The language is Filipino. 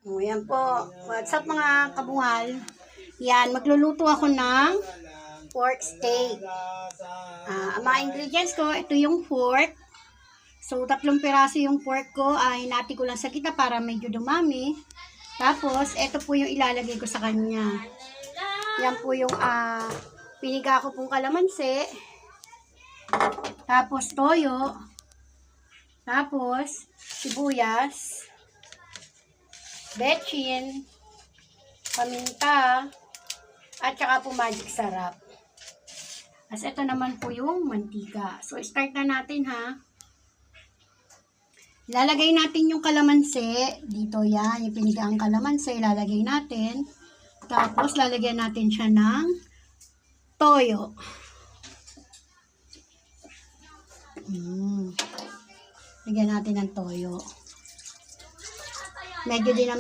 O, yan po. What's up mga kabungal? Yan, magluluto ako ng pork steak. Ang mga ingredients ko, ito yung pork. So, 3 piraso yung pork ko. Hinati ko lang sa gitna para medyo dumami. Tapos, ito po yung ilalagay ko sa kanya. Yan po yung piniga ko pong kalamansi. Tapos, toyo. Tapos, sibuyas. Bechin, paminta, at saka po magic sarap. As ito naman po yung mantika. So, start na natin ha. Ilalagay natin yung kalamansi. Dito yan, yung pinigaang kalamansi. Ilalagay natin. Tapos, lalagyan natin siya ng toyo. Lagyan natin ng toyo. Medyo din